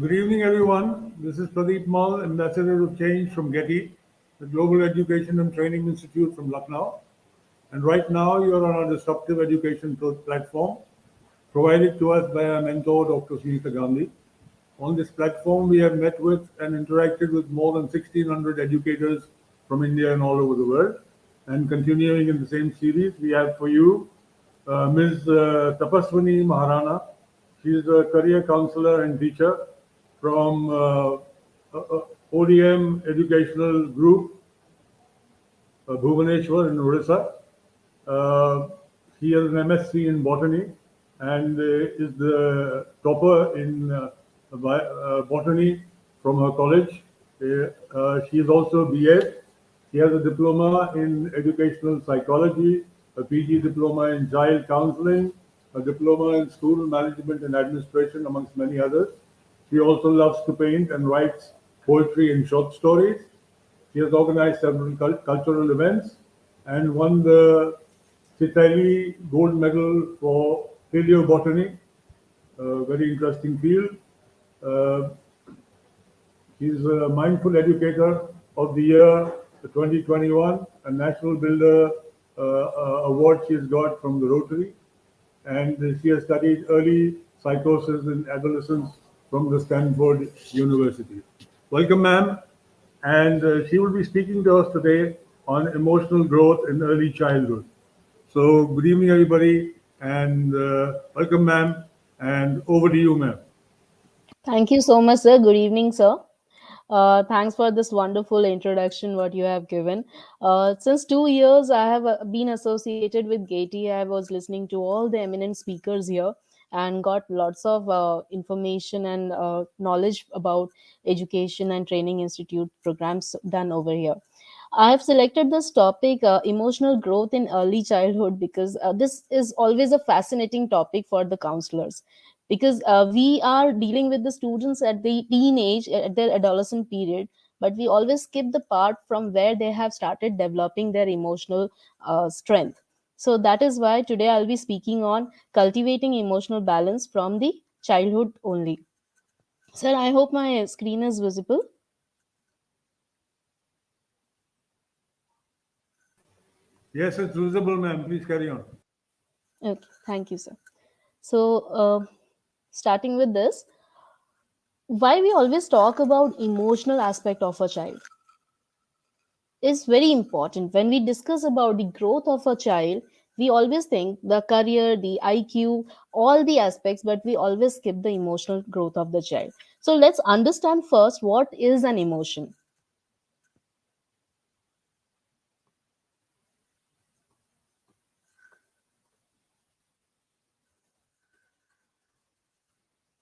Good evening, everyone. This is Pradeep, Ambassador of Change from GETI, the Global Education and Training Institute from Lucknow. And right now, you are on our disruptive education platform provided to us by our mentor, Dr. Sunita Gandhi. On this platform, we have met with and interacted with more than 1,600 educators from India and all over the world. And continuing in the same series, we have for you Ms. Tapaswini Maharana. She is a career counselor and teacher from ODM Educational Group, Bhubaneswar in Odisha. Uh, he has an MSc in botany and is the topper in botany from her college. She is also B.Ed. She has a diploma in educational psychology, a PG diploma in child counseling, a diploma in school management and administration, amongst many others. She also loves to paint and writes poetry and short stories. He has organized several cultural events and won the Chitali Gold Medal for paleobotany, a very interesting field. Uh, he's a Mindful Educator of the Year 2021, a National Builder award she has got from the Rotary, and she has studied early psychosis in adolescents from the Stanford University. Welcome, ma'am. And she will be speaking to us today on emotional growth in early childhood. So, good evening, everybody, and welcome, ma'am. And over to you, ma'am. Thank you so much, sir. Good evening, sir. Thanks for this wonderful introduction, what you have given. Since 2 years, I have been associated with GETI. I was listening to all the eminent speakers here and got lots of information and knowledge about education and training institute programs done over here. I have selected this topic, emotional growth in early childhood, because this is always a fascinating topic for the counselors. Because we are dealing with the students at the teenage, at their adolescent period, but we always skip the part from where they have started developing their emotional strength. So that is why today I'll be speaking on cultivating emotional balance from the childhood only. Sir, I hope my screen is visible. Yes, it's visible, ma'am. Please carry on. Okay, thank you, sir. So, starting with this, why we always talk about emotional aspect of a child is very important. When we discuss about the growth of a child, we always think the career, the IQ, all the aspects, but we always skip the emotional growth of the child. So let's understand first what is an emotion.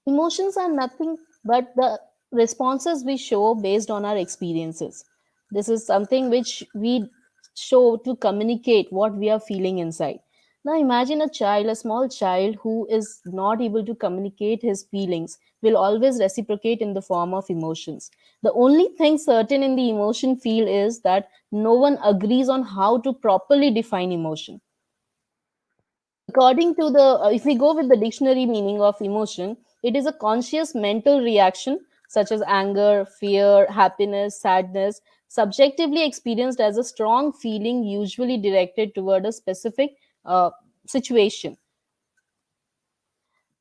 Emotions are nothing but the responses we show based on our experiences. This is something which we show to communicate what we are feeling inside. Now, imagine a child, a small child who is not able to communicate his feelings, will always reciprocate in the form of emotions. The only thing certain in the emotion field is that no one agrees on how to properly define emotion. According to the, if we go with the dictionary meaning of emotion, it is a conscious mental reaction such as anger, fear, happiness, sadness, subjectively experienced as a strong feeling, usually directed toward a specific situation.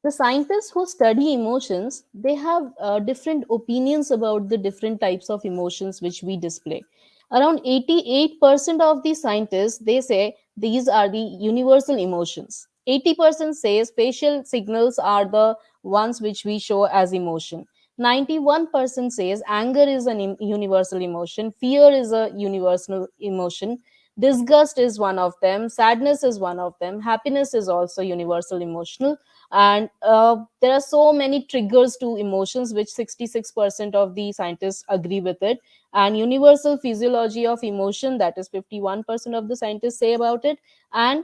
The scientists who study emotions, they have different opinions about the different types of emotions which we display. Around 88% of the scientists, they say these are the universal emotions. 80% says facial signals are the ones which we show as emotion. 91% says anger is an universal emotion, fear is a universal emotion, disgust is one of them, sadness is one of them, happiness is also universal emotional. And there are so many triggers to emotions which 66% of the scientists agree with it. And universal physiology of emotion, that is 51% of the scientists say about it. And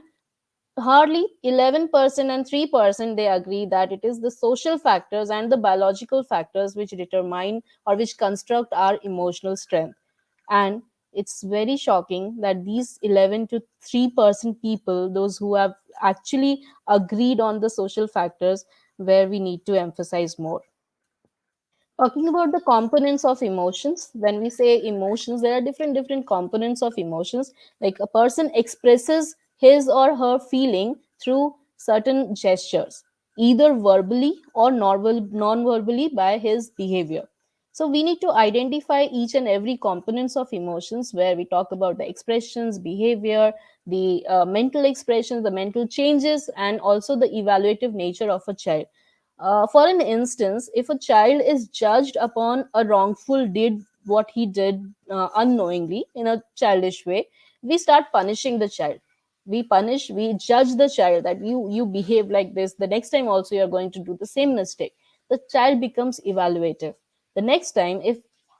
hardly 11% and 3% they agree that it is the social factors and the biological factors which determine or which construct our emotional strength. And it's very shocking that these 11 to 3% people, those who have actually agreed on the social factors, where we need to emphasize more. Talking about the components of emotions, when we say emotions, there are different components of emotions. Like a person expresses his or her feeling through certain gestures, either verbally or non-verbally by his behavior. So we need to identify each and every components of emotions, where we talk about the expressions, behavior, the mental expressions, the mental changes, and also the evaluative nature of a child. For an instance, if a child is judged upon a wrongful deed, what he did unknowingly in a childish way, we start punishing the child. We judge the child that you behave like this. The next time also you are going to do the same mistake. The child becomes evaluative. The next time, if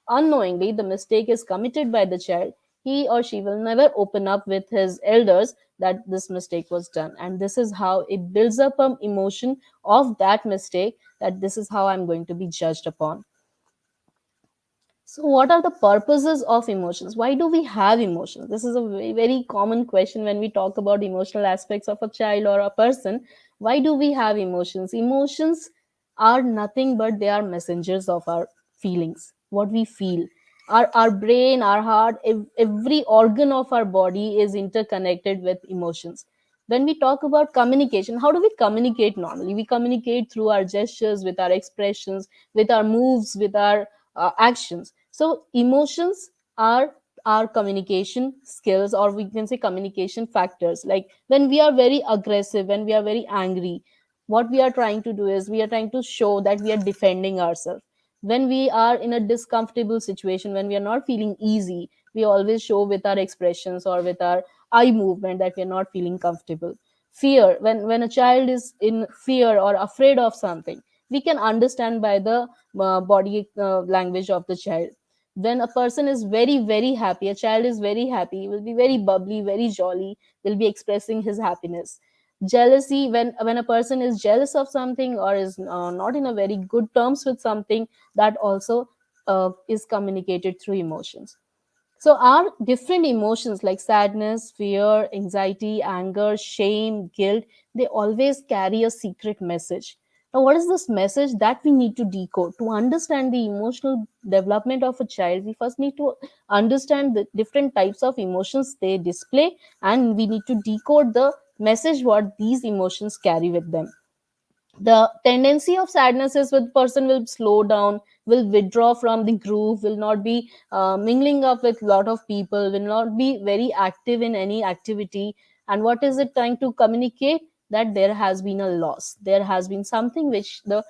unknowingly the mistake is committed by the child, he or she will never open up with his elders that this mistake was done. And this is how it builds up an emotion of that mistake, that this is how I'm going to be judged upon. So, what are the purposes of emotions? Why do we have emotions? This is a very common question when we talk about emotional aspects of a child or a person. Why do we have emotions? Emotions are nothing but they are messengers of our feelings, what we feel. Our brain, our heart, every organ of our body is interconnected with emotions. When we talk about communication, how do we communicate normally? We communicate through our gestures, with our expressions, with our moves, with our actions. So emotions are our communication skills, or we can say communication factors. Like when we are very aggressive, when we are very angry, what we are trying to do is we are trying to show that we are defending ourselves. When we are in a discomfortable situation, when we are not feeling easy, we always show with our expressions or with our eye movement that we are not feeling comfortable. Fear, when a child is in fear or afraid of something, we can understand by the body language of the child. When a person is very happy, a child is very happy, he will be very bubbly, very jolly, will be expressing his happiness. Jealousy, when a person is jealous of something or is not in a very good terms with something, that also is communicated through emotions. So, our different emotions like sadness, fear, anxiety, anger, shame, guilt, they always carry a secret message. Now, what is this message that we need to decode? To understand the emotional development of a child, we first need to understand the different types of emotions they display, and we need to decode the message what these emotions carry with them. The tendency of sadness is with person will slow down, will withdraw from the group, will not be mingling up with lot of people, will not be very active in any activity. And what is it trying to communicate? That there has been a loss, there has been something which the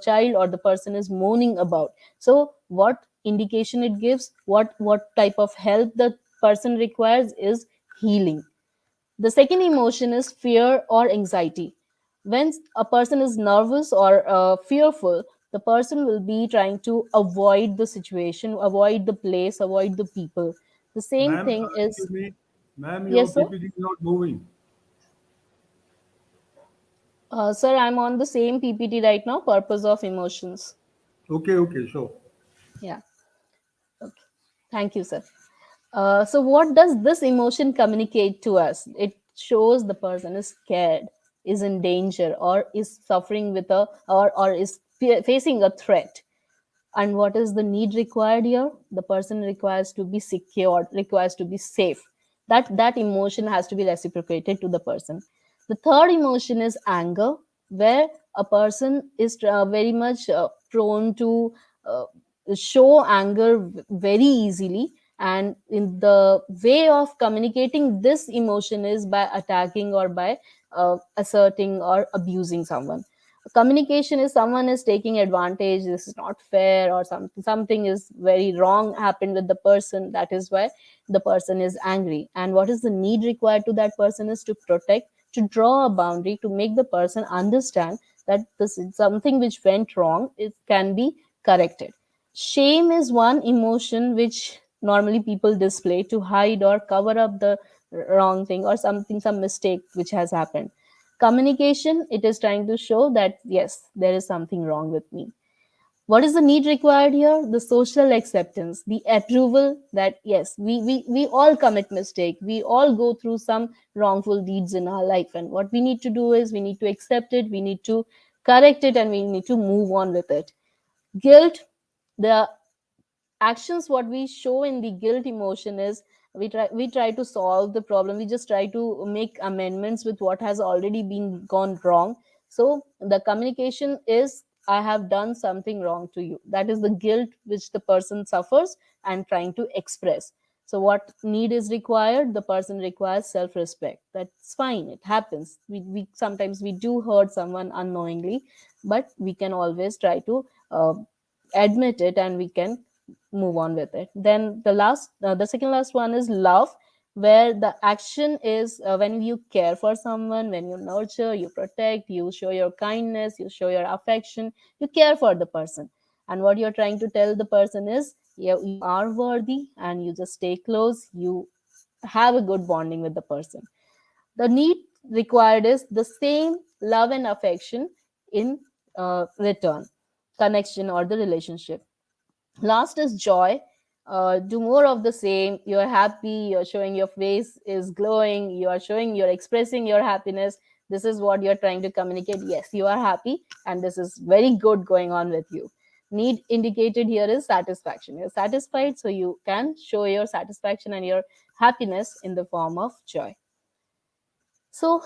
child or the person is mourning about. So what indication it gives, what type of help the person requires is healing. The second emotion is fear or anxiety. When a person is nervous or fearful, the person will be trying to avoid the situation, avoid the place, avoid the people. The same Ma'am, thing is, excuse me. Ma'am, your yes, sir. PPT is not moving. Sir, I'm on the same PPT right now, purpose of emotions. Okay, okay, sure. Yeah. Okay. Thank you, sir. So, what does this emotion communicate to us? It shows the person is scared, is in danger, or is suffering with or is facing a threat. And what is the need required here? The person requires to be secured, requires to be safe. That emotion has to be reciprocated to the person. The third emotion is anger, where a person is very much prone to uh, show anger very easily, and in the way of communicating this emotion is by attacking or by asserting or abusing someone. Communication is someone is taking advantage, this is not fair, or something is very wrong happened with the person, that is why the person is angry. And what is the need required to that person is to protect, to draw a boundary, to make the person understand that this is something which went wrong, it can be corrected. Shame is one emotion which normally people display to hide or cover up the wrong thing or something, some mistake which has happened. Communication, it is trying to show that yes, there is something wrong with me. What is the need required here? The social acceptance, the approval that yes, we all commit mistake, we all go through some wrongful deeds in our life, and what we need to do is we need to accept it, we need to correct it, and we need to move on with it. Guilt, the actions what we show in the guilt emotion is we try to solve the problem, we just try to make amendments with what has already been gone wrong. So the communication is, I have done something wrong to you, that is the guilt which the person suffers and trying to express. So what need is required, the person requires self respect. That's fine, it happens, we sometimes we do hurt someone unknowingly, but we can always try to admit it and we can move on with it. Then the second last one is love, where the action is when you care for someone, when you nurture, you protect, you show your kindness, you show your affection, you care for the person. And what you're trying to tell the person is, you are worthy, and you just stay close, you have a good bonding with the person. The need required is the same love and affection in return, connection or the relationship. Last is joy. Do more of the same. You're happy, you're showing your face is glowing, you are showing, you're expressing your happiness. This is what you're trying to communicate. Yes, you are happy, and this is very good going on with you. Need indicated here is satisfaction. You're satisfied, so you can show your satisfaction and your happiness in the form of joy. So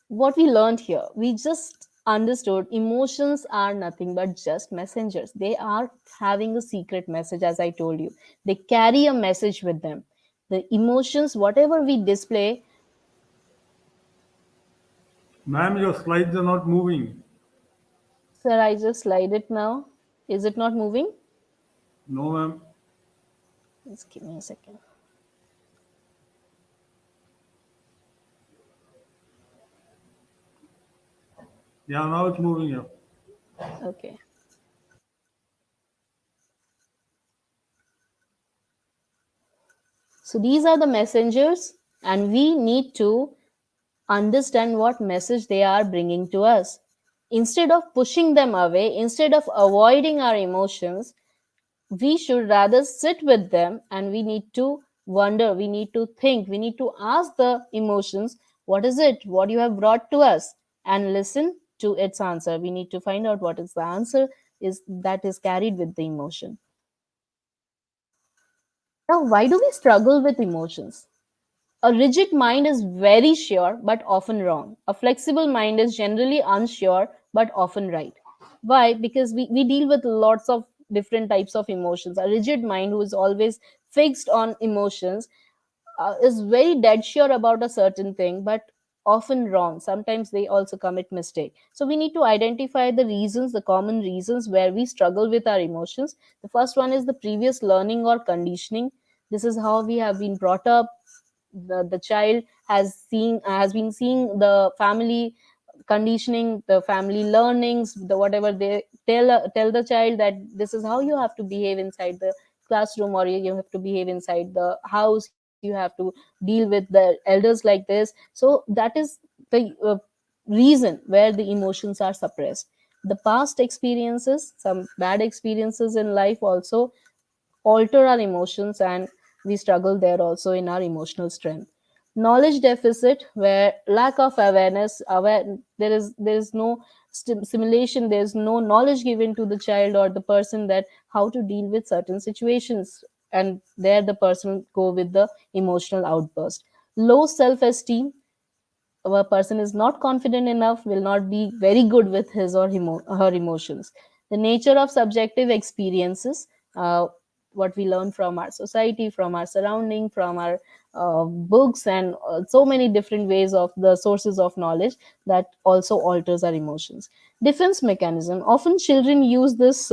what we learned here, we just understood emotions are nothing but just messengers. They are having a secret message, as I told you. They carry a message with them. The emotions, whatever we display. Ma'am, your slides are not moving. Sir, I just slide it now. Is it not moving? No, ma'am. Just give me a second. Yeah, now it's moving here. Okay. So these are the messengers, and we need to understand what message they are bringing to us. Instead of pushing them away, instead of avoiding our emotions, we should rather sit with them, and we need to wonder, we need to think, we need to ask the emotions, what is it, what you have brought to us, and listen to its answer. We need to find out what is the answer is that is carried with the emotion. Now, why do we struggle with emotions? A rigid mind is very sure but often wrong. A flexible mind is generally unsure but often right. Why? Because we deal with lots of different types of emotions. A rigid mind who is always fixed on emotions is very dead sure about a certain thing but often wrong. Sometimes they also commit mistake. So we need to identify the reasons, the common reasons where we struggle with our emotions. The first one is the previous learning or conditioning. This is how we have been brought up. The child has been seeing the family conditioning, the family learnings, the whatever they tell the child, that this is how you have to behave inside the classroom, or you have to behave inside the house, you have to deal with the elders like this. So that is the reason where the emotions are suppressed. The past experiences, some bad experiences in life also alter our emotions, and we struggle there also in our emotional strength. Knowledge deficit, where lack of awareness, there is no simulation, there is no knowledge given to the child or the person that how to deal with certain situations, and there the person go with the emotional outburst. Low self esteem, a person is not confident enough, will not be very good with his or her emotions. The nature of subjective experiences, what we learn from our society, from our surrounding, from our books, and so many different ways of the sources of knowledge, that also alters our emotions. Defense mechanism, often children use this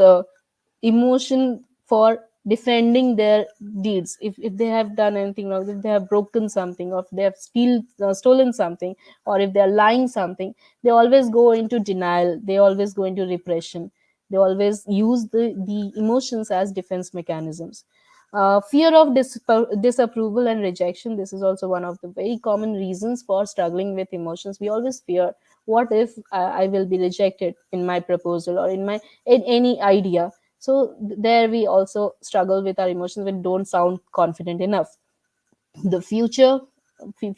emotion for defending their deeds. If they have done anything wrong, if they have broken something, or if they have stolen something, or if they are lying something, they always go into denial, they always go into repression, they always use the emotions as defense mechanisms. Fear of disapproval and rejection, this is also one of the very common reasons for struggling with emotions. We always fear, what if I will be rejected in my proposal, or in any idea. So there we also struggle with our emotions, when don't sound confident enough. The future,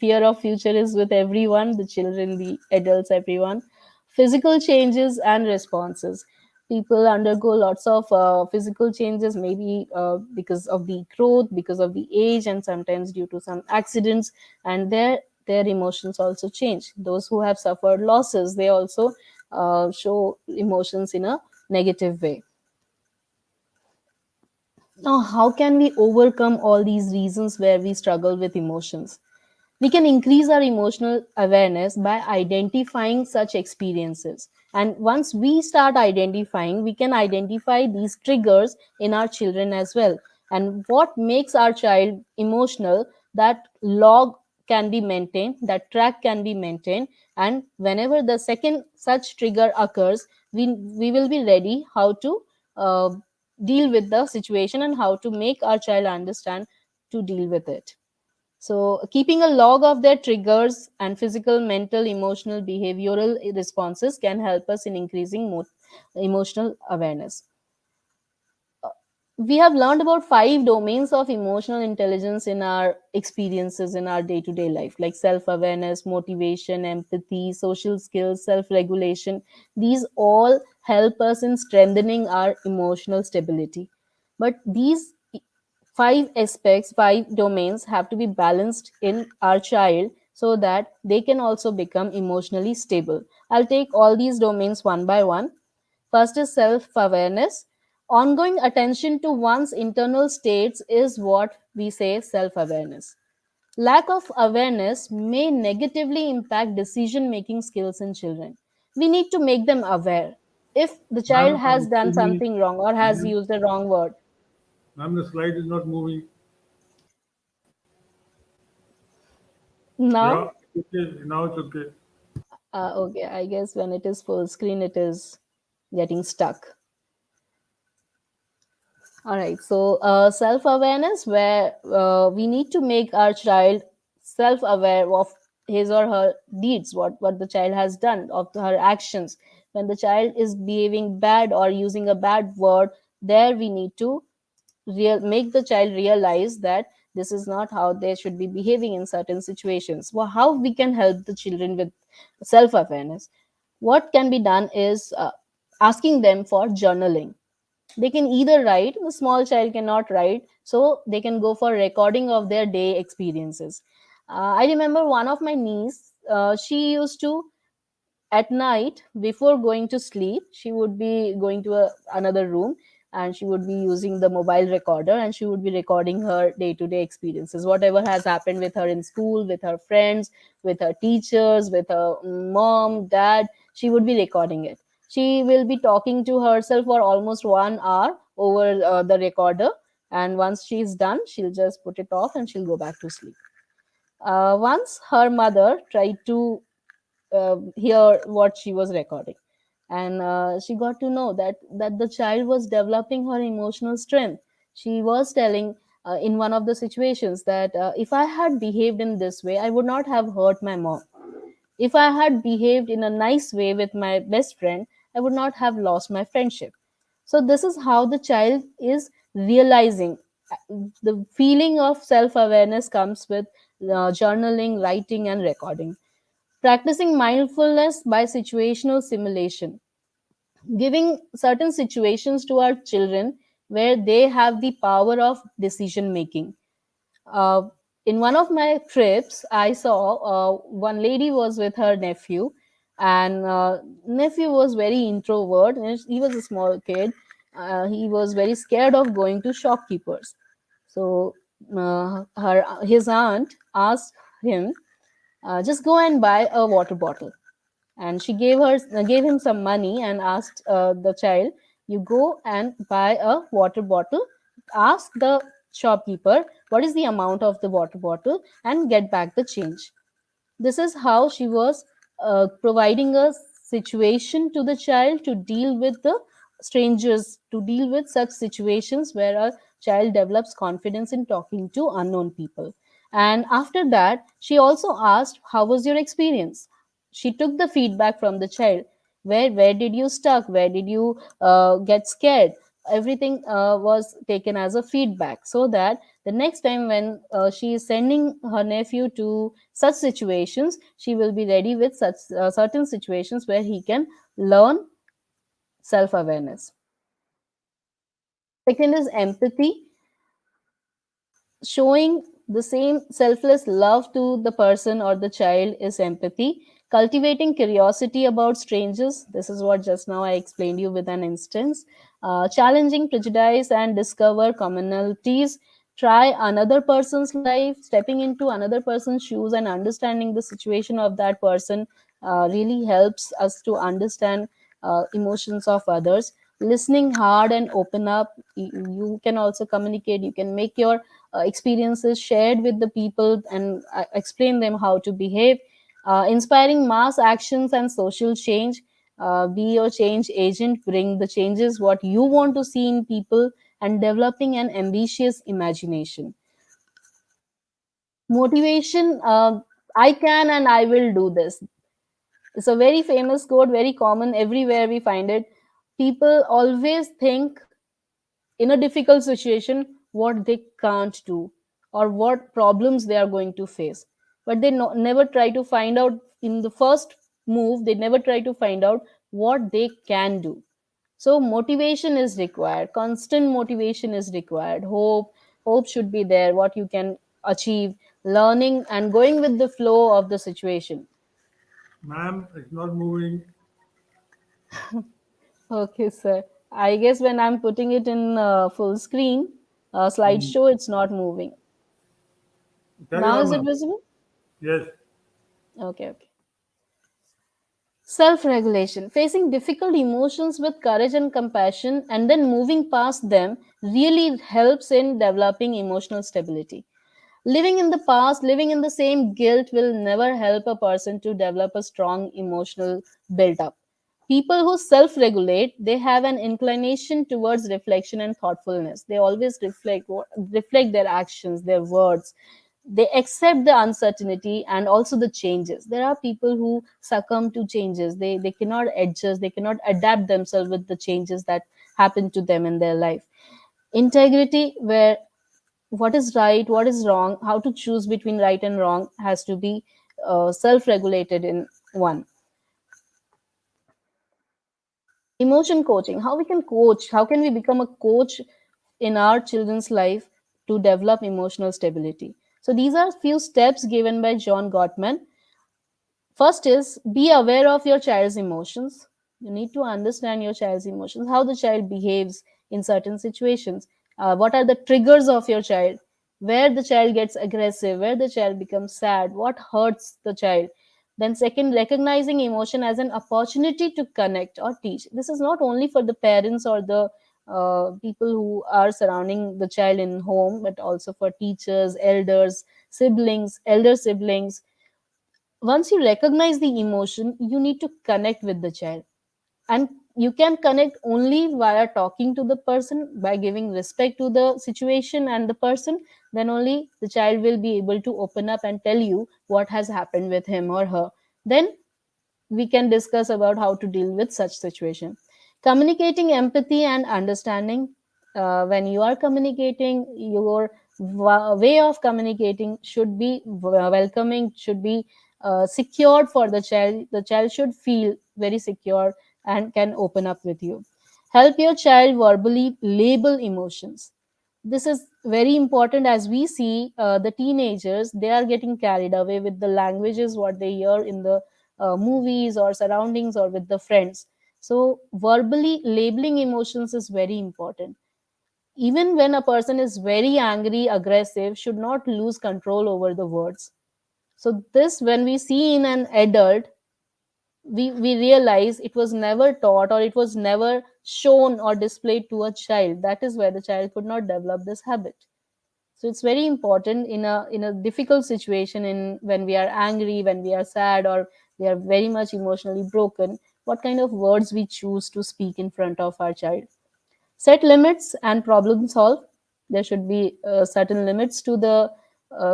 fear of future is with everyone, the children, the adults, everyone. Physical changes and responses, People undergo lots of physical changes, maybe because of the growth, because of the age, and sometimes due to some accidents, and their emotions also change. Those who have suffered losses, they also show emotions in a negative way. Now, how can we overcome all these reasons where we struggle with emotions? We can increase our emotional awareness by identifying such experiences. And once we start identifying, we can identify these triggers in our children as well. And what makes our child emotional, that log can be maintained, that track can be maintained. And whenever the second such trigger occurs, we will be ready how to uh, deal with the situation and how to make our child understand to deal with it. So, keeping a log of their triggers and physical, mental, emotional, behavioral responses can help us in increasing emotional awareness. We have learned about 5 domains of emotional intelligence in our experiences in our day to day life, like self awareness, motivation, empathy, social skills, self regulation. These all help us in strengthening our emotional stability. But these 5 aspects, 5 domains have to be balanced in our child so that they can also become emotionally stable. I'll take all these domains one by one. First is self awareness. Ongoing attention to one's internal states is what we say self awareness. Lack of awareness may negatively impact decision making skills in children. We need to make them aware. If the child Ma'am, has done excuse me. something wrong or has Ma'am, used a wrong word, ma'am, the slide is not moving. now, Yeah, okay. Now it's okay. okay, I guess when it is full screen, it is getting stuck. All right. So, self awareness, where we need to make our child self aware of his or her deeds, what the child has done, of her actions. When the child is behaving bad or using a bad word, there we need to make the child realize that this is not how they should be behaving in certain situations. Well, how we can help the children with self awareness? What can be done is asking them for journaling. They can either write, the small child cannot write, so they can go for recording of their day experiences. I remember one of my niece, she used to, at night before going to sleep, she would be going to another room, and she would be using the mobile recorder, and she would be recording her day to day experiences, whatever has happened with her in school, with her friends, with her teachers, with her mom, dad. She would be recording it. She will be talking to herself for almost 1 hour over the recorder, and once she's done, she'll just put it off and she'll go back to sleep. Once her mother tried to hear what she was recording, and she got to know that the child was developing her emotional strength. She was telling in one of the situations that if I had behaved in this way, I would not have hurt my mom. If I had behaved in a nice way with my best friend, I would not have lost my friendship. So this is how the child is realizing. The feeling of self awareness comes with journaling, writing, and recording. Practicing mindfulness by situational simulation, giving certain situations to our children where they have the power of decision making. uh, in one of my trips, I saw one lady was with her nephew, and nephew was very introvert, and he was a small kid. He was very scared of going to shopkeepers. So his aunt asked him, just go and buy a water bottle. And she gave him some money and asked the child, you go and buy a water bottle, ask the shopkeeper what is the amount of the water bottle, and get back the change. This is how she was providing a situation to the child to deal with the strangers, to deal with such situations where a child develops confidence in talking to unknown people. And after that, she also asked, how was your experience? She took the feedback from the child. Where did you stuck? Where did you get scared? Everything was taken as a feedback, so that the next time when she is sending her nephew to such situations, she will be ready with such certain situations where he can learn self awareness. Second is empathy, showing the same selfless love to the person or the child is empathy. Cultivating curiosity about strangers, this is what just now I explained you with an instance. Challenging prejudice and discover commonalities. Try another person's life, stepping into another person's shoes and understanding the situation of that person really helps us to understand emotions of others. Listening hard and open up. You can also communicate, you can make your experiences shared with the people and explain them how to behave. Inspiring mass actions and social change. Be your change agent, bring the changes what you want to see in people, and developing an ambitious imagination. Motivation, I can and I will do this. It's a very famous quote, very common everywhere we find it. People always think in a difficult situation what they can't do or what problems they are going to face, but they never try to find out in the first move, they never try to find out what they can do. So motivation is required, constant motivation is required. Hope should be there, what you can achieve, learning and going with the flow of the situation. Ma'am, it's not moving. Okay, sir. I guess when I'm putting it in full screen Hmm. slideshow, it's not moving. Carry Now on, is it ma'am. visible? Yes. Okay, okay. Self regulation, facing difficult emotions with courage and compassion, and then moving past them really helps in developing emotional stability. Living in the past, living in the same guilt will never help a person to develop a strong emotional build up. People who self regulate, they have an inclination towards reflection and thoughtfulness. They always reflect their actions, their words. They accept the uncertainty and also the changes. There are people who succumb to changes. They cannot adjust, they cannot adapt themselves with the changes that happen to them in their life. Integrity, where what is right, what is wrong, how to choose between right and wrong has to be self regulated in one. Emotion coaching, how we can coach, how can we become a coach in our children's life to develop emotional stability. So these are few steps given by John Gottman. First is be aware of your child's emotions. You need to understand your child's emotions, how the child behaves in certain situations, what are the triggers of your child, where the child gets aggressive, where the child becomes sad, what hurts the child. Then, second, recognizing emotion as an opportunity to connect or teach. This is not only for the parents or the people who are surrounding the child in home, but also for teachers, elders, siblings, elder siblings. Once you recognize the emotion, you need to connect with the child, and you can connect only via talking to the person, by giving respect to the situation and the person. Then only the child will be able to open up and tell you what has happened with him or her. Then we can discuss about how to deal with such situation. Communicating empathy and understanding. When you are communicating, your way of communicating should be welcoming, should be secured for the child. The child should feel very secure and can open up with you. Help your child verbally label emotions. This is very important. As we see the teenagers, they are getting carried away with the languages what they hear in the movies or surroundings or with the friends. So verbally labeling emotions is very important. Even when a person is very angry, aggressive, should not lose control over the words. So this, when we see in an adult, we realize it was never taught or it was never shown or displayed to a child. That is why the child could not develop this habit. So it's very important in a difficult situation, in when we are angry, when we are sad, or we are very much emotionally broken, what kind of words we choose to speak in front of our child. Set limits and problem solve. There should be certain limits to the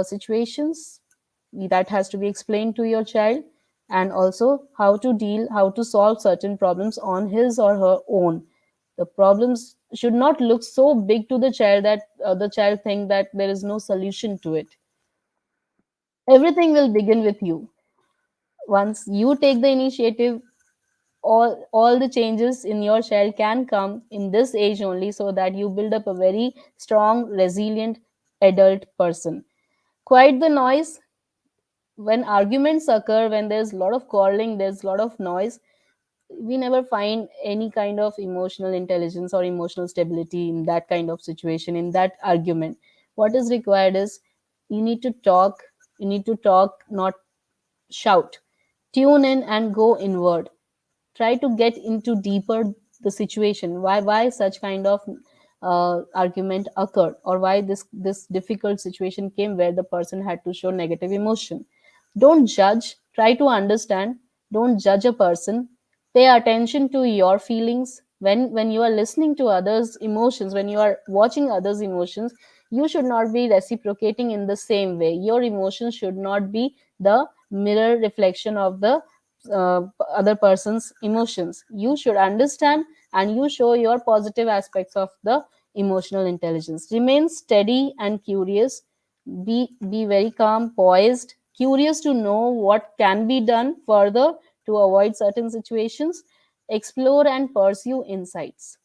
situations that has to be explained to your child, and also how to solve certain problems on his or her own. The problems should not look so big to the child that the child think that there is no solution to it. Everything will begin with you. Once you take the initiative, all the changes in your child can come in this age only, so that you build up a very strong, resilient adult person. Quiet the noise. When arguments occur, when there's a lot of quarreling, there's a lot of noise, we never find any kind of emotional intelligence or emotional stability in that kind of situation, in that argument. What is required is, you need to talk. You need to talk, not shout. Tune in and go inward. Try to get into deeper the situation, why such kind of argument occurred, or why this difficult situation came where the person had to show negative emotion. Don't judge, try to understand. Don't judge a person. Pay attention to your feelings. When you are listening to others emotions, when you are watching others emotions, you should not be reciprocating in the same way. Your emotions should not be the mirror reflection of the other person's emotions. You should understand, and you show your positive aspects of the emotional intelligence. Remain steady and curious. Be very calm, poised, curious to know what can be done further to avoid certain situations. Explore and pursue insights.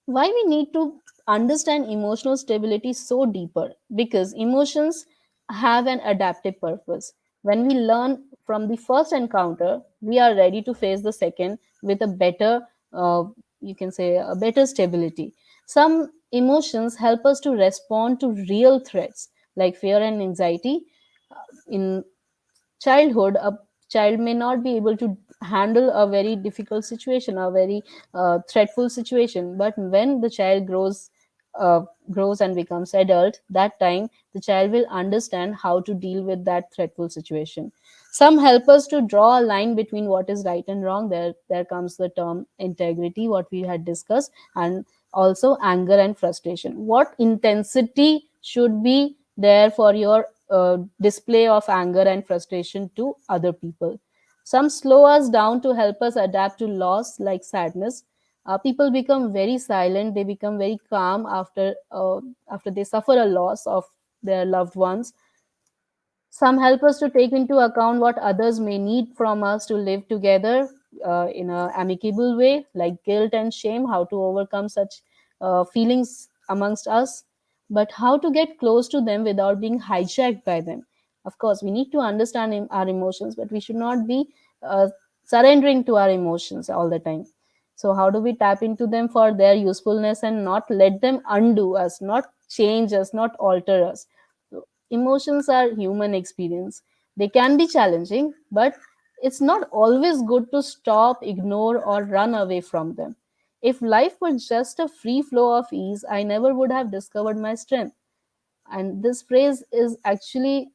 Why we need to understand emotional stability so deeper? Because emotions have an adaptive purpose. When we learn from the first encounter, we are ready to face the second with a better, you can say, a better stability. Some emotions help us to respond to real threats like fear and anxiety. In childhood, a child may not be able to handle a very difficult situation, a very threatful situation, but when the child uh, grows and becomes adult, that time the child will understand how to deal with that threatful situation. Some help us to draw a line between what is right and wrong. There comes the term integrity, what we had discussed. And also anger and frustration, what intensity should be there for your display of anger and frustration to other people. Some slow us down to help us adapt to loss, like sadness. People become very silent, they become very calm after they suffer a loss of their loved ones. Some help us to take into account what others may need from us to live together in an amicable way, like guilt and shame, how to overcome such feelings amongst us, but how to get close to them without being hijacked by them. Of course, we need to understand our emotions, but we should not be uh, surrendering to our emotions all the time. So, how do we tap into them for their usefulness and not let them undo us, not change us, not alter us? Emotions are human experience. They can be challenging, but it's not always good to stop, ignore, or run away from them. If life were just a free flow of ease, I never would have discovered my strength. And this phrase is actually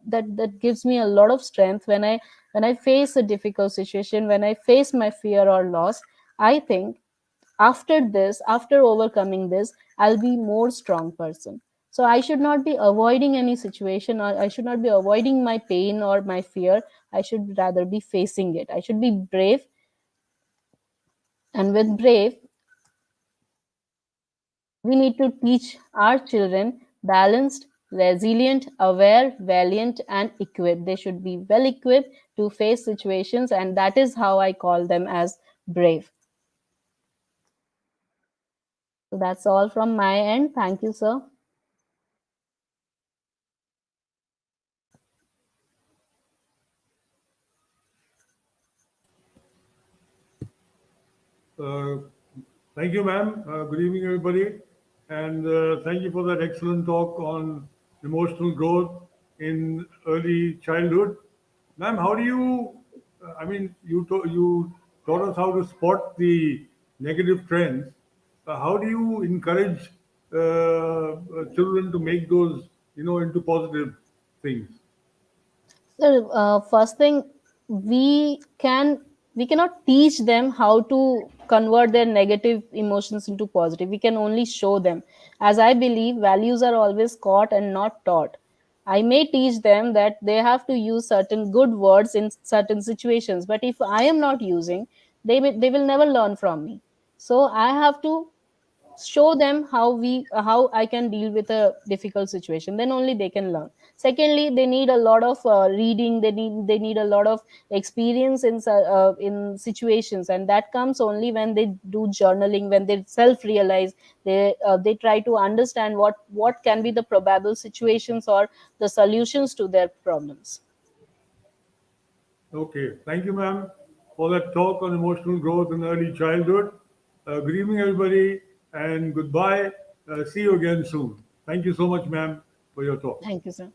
that gives me a lot of strength when I face a difficult situation, when I face my fear or loss. I think after overcoming this, I'll be more strong person. So I should not be avoiding any situation, or I should not be avoiding my pain or my fear. I should rather be facing it. I should be brave. And with brave, we need to teach our children balanced, resilient, aware, valiant, and equipped. They should be well equipped to face situations, and that is how I call them as brave. So that's all from my end. Thank you, sir. Uh, Thank you, ma'am. Good evening, everybody. And thank you for that excellent talk on emotional growth in early childhood. Ma'am, how do you, I mean, you taught us how to spot the negative trends. How do you encourage children to make those, into positive things? So, first thing, we can we cannot teach them how to convert their negative emotions into positive. We can only show them. As I believe, values are always caught and not taught. I may teach them that they have to use certain good words in certain situations, but if I am not using, they will never learn from me. So I have to show them how I can deal with a difficult situation. Then only they can learn. Secondly, they need a lot of reading. They need a lot of experience in situations, and that comes only when they do journaling, when they self realize. They try to understand what can be the probable situations or the solutions to their problems. Okay, thank you, ma'am, for that talk on emotional growth in early childhood. Good evening, everybody, and goodbye. See you again soon. Thank you so much, ma'am, for your talk. Thank you, sir.